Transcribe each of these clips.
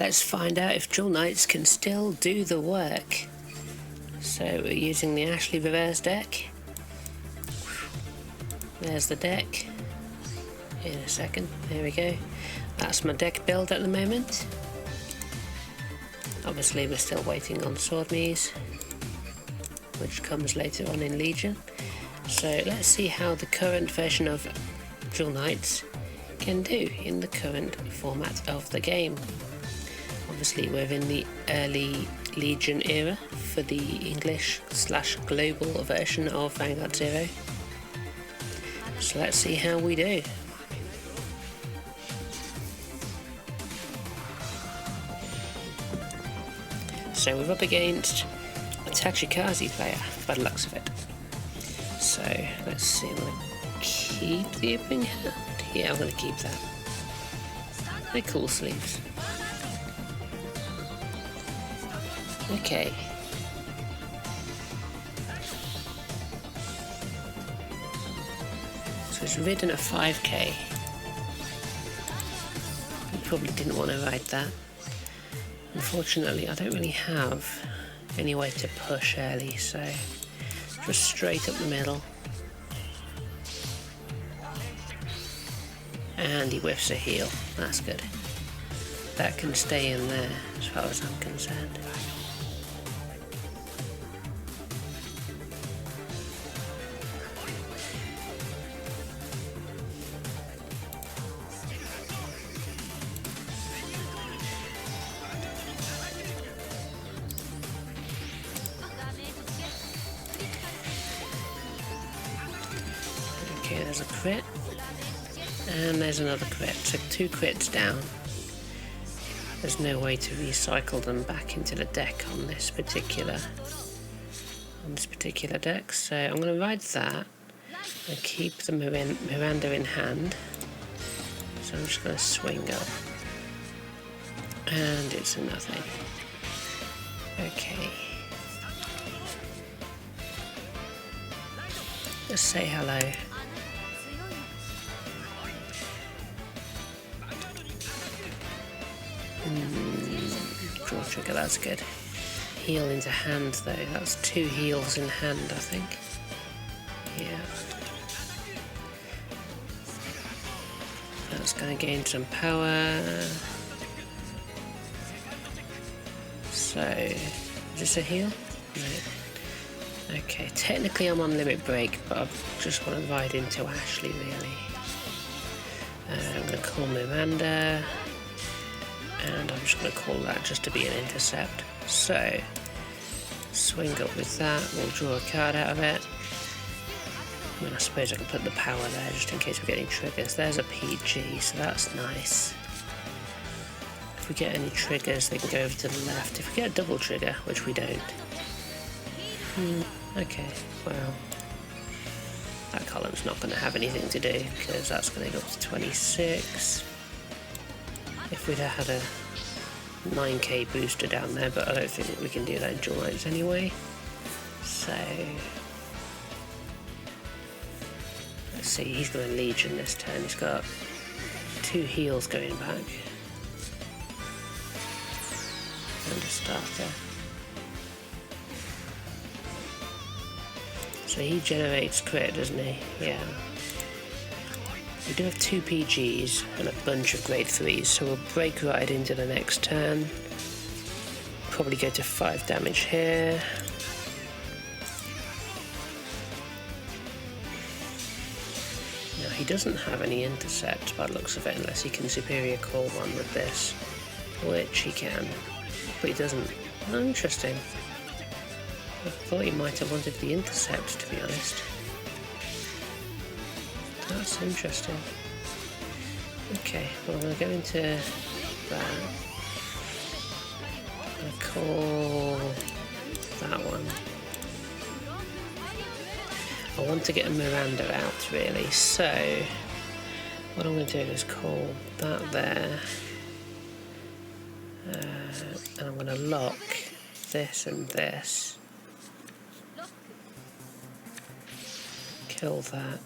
let's find out if Jewel Knights can still do the work. So we're using the Ashley reverse deck. There's the deck. In a second, there we go. That's my deck build at the moment. Obviously we're still waiting on Swordme's, which comes later on in Legion. So let's see how the current version of Jewel Knights can do in the current format of the game. Obviously we're in the early Legion era for the English/global version of Vanguard 0. So let's see how we do. So we're up against a Tachikaze player by the looks of it. So let's see, I'm going to keep the opening hand. Yeah, I'm going to keep that. They're cool sleeves. Okay. So it's ridden a 5k. You probably didn't want to ride that. Unfortunately, I don't really have any way to push early, so just straight up the middle. And he whiffs a heal. That's good. That can stay in there as far as I'm concerned. Okay, there's a crit. And there's another crit, so 2 crits down. There's no way to recycle them back into the deck on this particular deck, so I'm going to ride that and keep the Miranda in hand. So I'm just going to swing up, and it's a nothing. Okay. Let's say hello. Draw trigger, that's good. Heal into hand though, that's 2 heals in hand I think. Yeah. That's going to gain some power. So, is this a heal? No. Okay, technically I'm on limit break, but I just want to ride into Ashley really. I'm going to call Miranda. And I'm just going to call that just to be an intercept. So, swing up with that, we'll draw a card out of it. I mean, I suppose I can put the power there just in case we're getting triggers. There's a PG, so that's nice. If we get any triggers, they can go over to the left. If we get a double trigger, which we don't. Okay, well, that column's not going to have anything to do, because that's going to go up to 26. If we'd have had a 9k booster down there, but I don't think we can do that in Jewel Knights anyway. So let's see, he's going to Legion this turn. He's got 2 heals going back and a starter. So he generates crit, doesn't he? Yeah. We do have 2 PGs and a bunch of grade 3s, so we'll break right into the next turn. Probably go to 5 damage here. Now he doesn't have any intercept by the looks of it, unless he can superior call one with this, which he can, but he doesn't. Oh, interesting. I thought he might have wanted the intercept, to be honest. That's interesting. Okay, well I'm going to go into that. I'm going to call that one. I want to get a Miranda out really, so what I'm going to do is call that there. And I'm going to lock this and this. Kill that.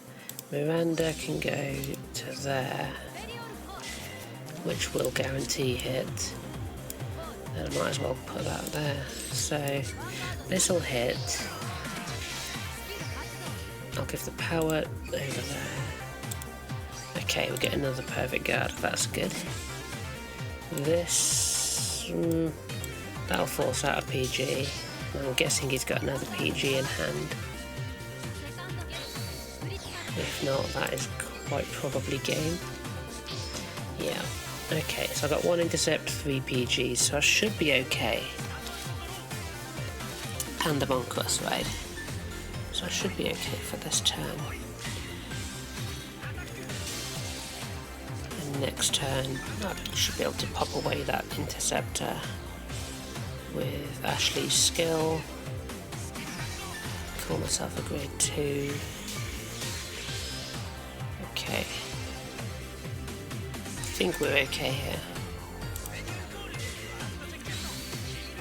Miranda can go to there, which will guarantee hit. then I might as well put that there. So this will hit. I'll give the power over there. Okay, we get another perfect guard, that's good. This... that'll force out a PG. I'm guessing he's got another PG in hand. If not, that is quite probably game. Yeah. Okay, so I got 1 intercept, 3 PGs, so I should be okay. And a Monkless, right? So I should be okay for this turn. And next turn, I should be able to pop away that interceptor with Ashley's skill. Call myself a grade 2. Okay. I think we're okay here.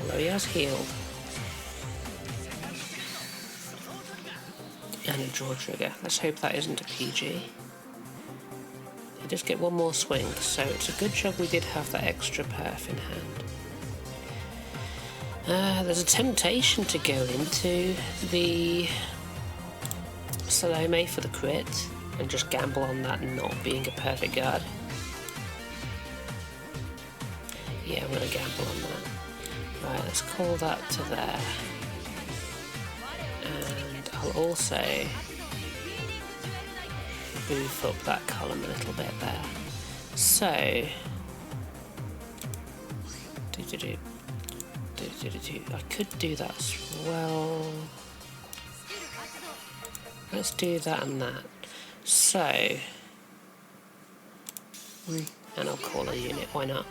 Although he has healed. And a draw trigger. Let's hope that isn't a PG. He does get 1 more swing, so it's a good job we did have that extra perf in hand. There's a temptation to go into the Salome for the crit and just gamble on that not being a perfect guard. Yeah, I'm going to gamble on that. Right, let's call that to there. And I'll also boof up that column a little bit there. So, I could do that as well. Let's do that and that. So, and I'll call a unit, why not?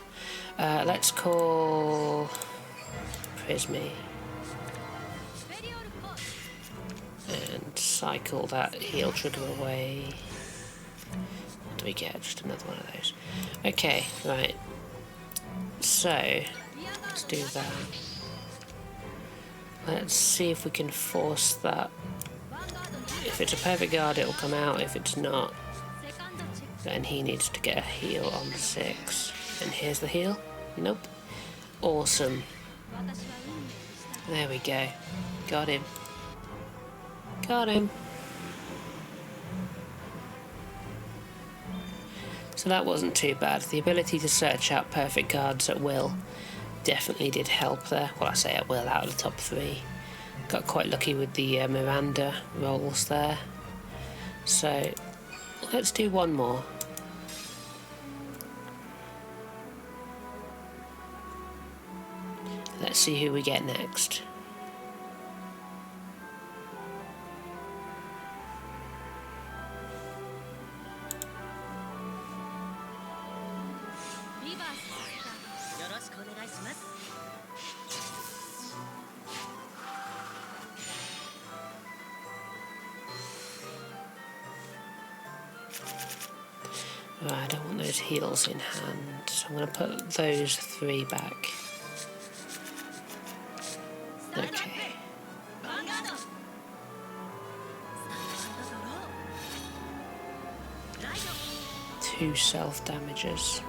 Let's call Prismy. And cycle that heal trigger away. What do we get? Just another one of those. Okay, right. So, let's do that. Let's see if we can force that. If it's a perfect guard, it'll come out. If it's not, then he needs to get a heal on 6. And here's the heal. Nope. Awesome. There we go. Got him. Got him. So that wasn't too bad. The ability to search out perfect guards at will definitely did help there. Well, I say at will, out of the top 3. Got quite lucky with the Miranda rolls there. So let's do 1 more. Let's see who we get next. Right, I don't want those heals in hand, so I'm going to put those 3 back. Okay. 2 self-damages.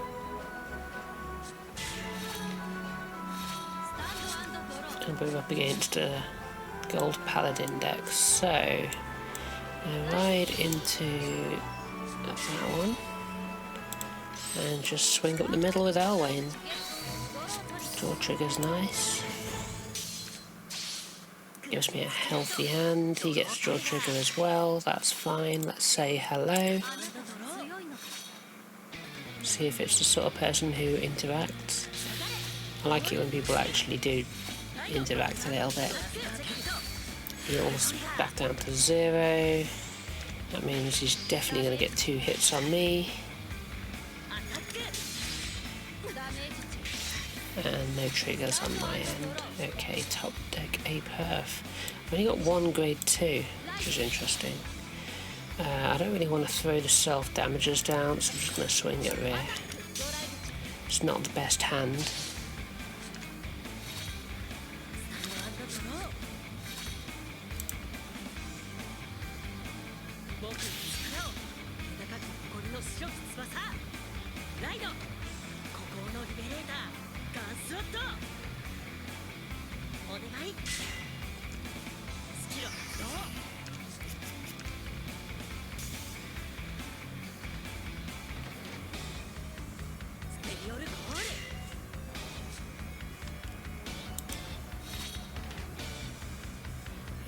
And we're up against a gold paladin deck, so I'm going to ride into that one and just swing up the middle with Elwain. Draw trigger's nice. Gives me a healthy hand. He gets draw trigger as well. That's fine. Let's say hello. See if it's the sort of person who interacts. I like it when people actually do interact a little bit. Heals back down to 0. That means he's definitely going to get 2 hits on me. And no triggers on my end. Okay, top deck a perf. I've only got 1 grade 2, which is interesting. I don't really want to throw the self damages down, so I'm just going to swing it rear. It's not the best hand.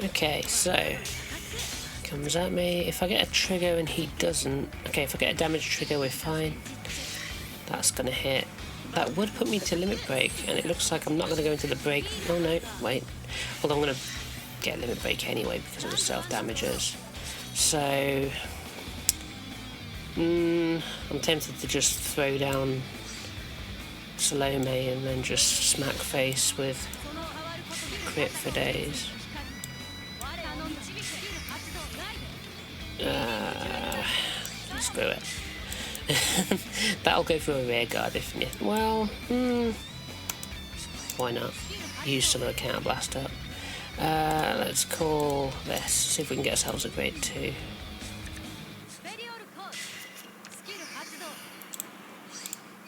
Okay, so comes at me. If I get a trigger and he doesn't, okay, if I get a damage trigger, we're fine. That's gonna hit. That would put me to limit break, and it looks like I'm not gonna go into the break. Oh no, wait. Although I'm gonna get limit break anyway because of the self damages. So I'm tempted to just throw down Salome and then just smack face with crit for days. Screw it. That'll go for a rear guard if you... Well, why not? Use some of the counter blast up. Let's call this. See if we can get ourselves a grade 2.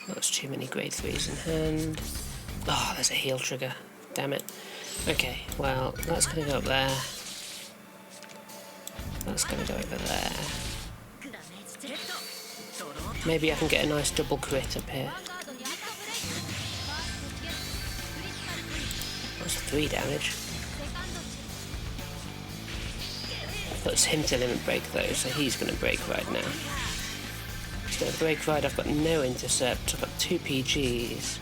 That's too many grade 3s in hand. Oh, there's a heal trigger. Damn it. Okay, well, that's going to go up there. That's going to go over there. Maybe I can get a nice double crit up here. That's 3 damage. Puts him to limit break though, so he's going to break right now. He's going to break right. I've got no intercept. I've got 2 PGs.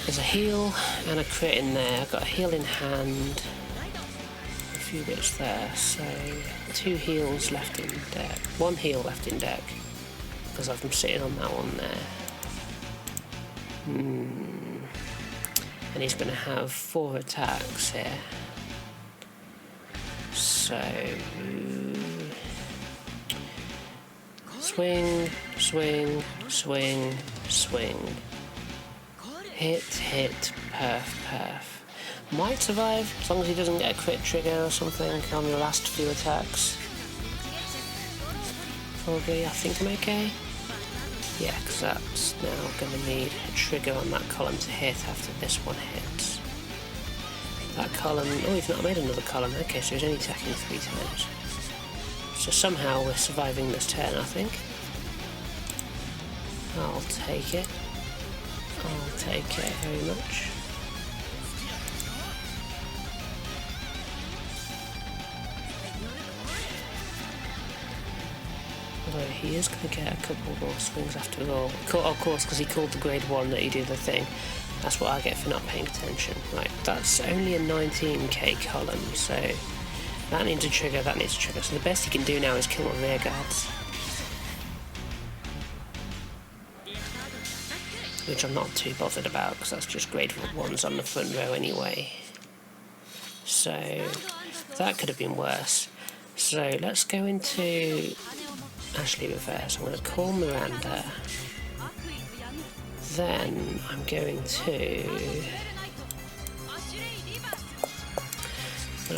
There's a heal and a crit in there. I've got a heal in hand. A few bits there. So 2 heals left in deck. 1 heal left in deck. Because I'm sitting on that one there. And he's going to have 4 attacks here. So swing, swing, swing, swing. Hit, hit, perf. Might survive as long as he doesn't get a crit trigger or something on the last few attacks. Probably, I think I'm okay. Yeah, because that's now going to need a trigger on that column to hit after this one hits. That column... Oh, he's not made another column. Okay, so he's only attacking 3 times. So somehow we're surviving this turn, I think. I'll take it. I'll take it very much. Although he is going to get a couple more swings after all. Of course, because he called the grade 1 that he did the thing. That's what I get for not paying attention. Right, that's only a 19k column, so that needs a trigger, that needs a trigger. So the best he can do now is kill my rear guards. Which I'm not too bothered about, because that's just grade 1s on the front row anyway. So that could have been worse. So let's go into Ashley Reverse. I'm going to call Miranda. Then I'm going to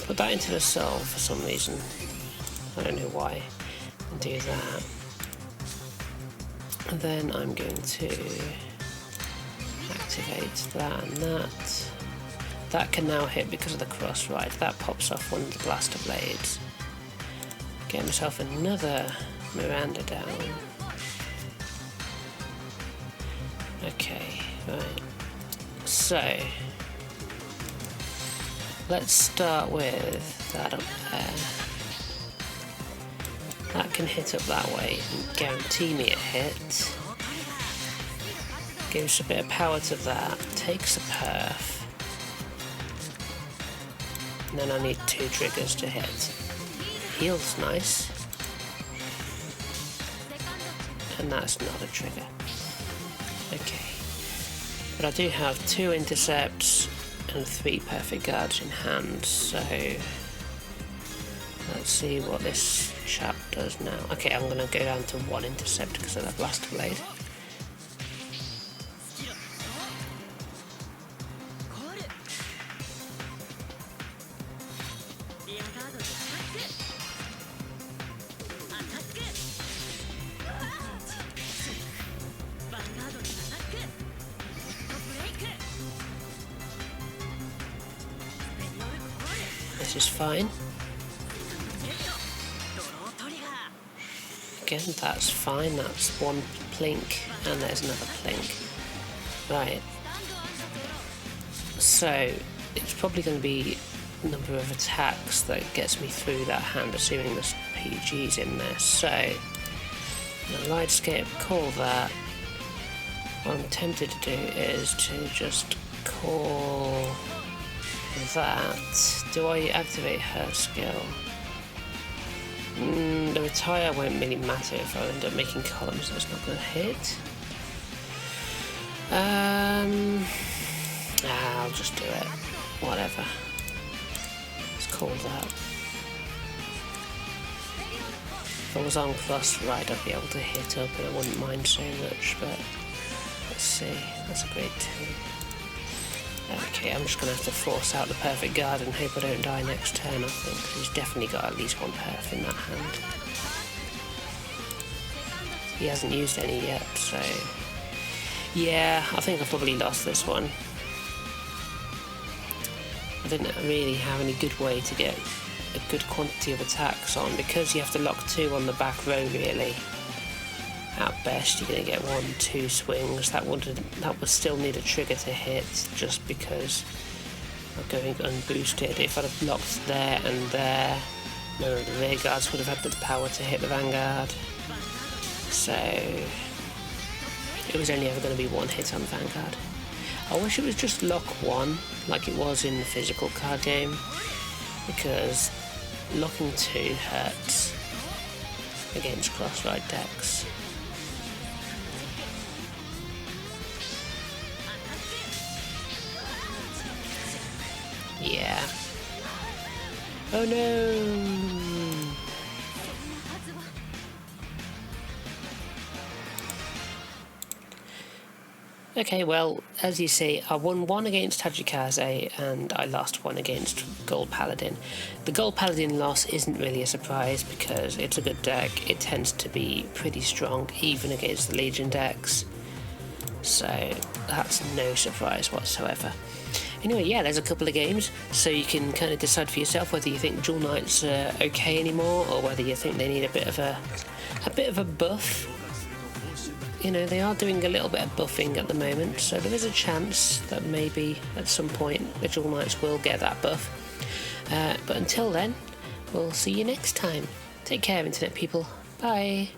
put that into the cell for some reason. I don't know why. And do that. And then I'm going to activate that and that. That can now hit because of the cross ride. That pops off one of the blaster blades. Get myself another Miranda down. Okay, right. So let's start with that up there. That can hit up that way and guarantee me a hit. Gives a bit of power to that. Takes a perf. And then I need 2 triggers to hit. Heal's nice. And that's not a trigger. Okay. But I do have 2 intercepts and 3 perfect guards in hand, so let's see what this chap does now. Okay, I'm going to go down to 1 intercept because of that blaster blade. This is fine. Again, that's fine. That's 1 plink, and there's another plink. Right. So it's probably going to be the number of attacks that gets me through that hand, assuming there's PGs in there. So the light skip, call that. What I'm tempted to do is to just call that. Do I activate her skill? The retire won't really matter if I end up making columns that's not going to hit. I'll just do it. Whatever. Let's call that. If I was on plus right, I'd be able to hit up and I wouldn't mind so much, but let's see. That's a great 2. Okay, I'm just going to have to force out the perfect guard and hope I don't die next turn, I think. He's definitely got at least one perf in that hand. He hasn't used any yet, so... yeah, I think I probably lost this one. I didn't really have any good way to get a good quantity of attacks on, because you have to lock 2 on the back row, really. At best, you're going to get 1-2 swings. That would still need a trigger to hit, just because I'm going unboosted. If I'd have locked there and there, none of the rear guards would have had the power to hit the Vanguard. So it was only ever going to be 1 hit on the Vanguard. I wish it was just lock 1, like it was in the physical card game, because locking 2 hurts against cross-ride decks. Yeah. Oh no! Okay, well, as you see, I won 1 against Tajikaze and I lost 1 against Gold Paladin. The Gold Paladin loss isn't really a surprise because it's a good deck. It tends to be pretty strong even against the Legion decks. So that's no surprise whatsoever. Anyway, yeah, there's a couple of games, so you can kind of decide for yourself whether you think Dual Knights are okay anymore, or whether you think they need a bit of a buff. You know, they are doing a little bit of buffing at the moment, so there is a chance that maybe at some point the Dual Knights will get that buff. But until then, we'll see you next time. Take care, Internet people. Bye.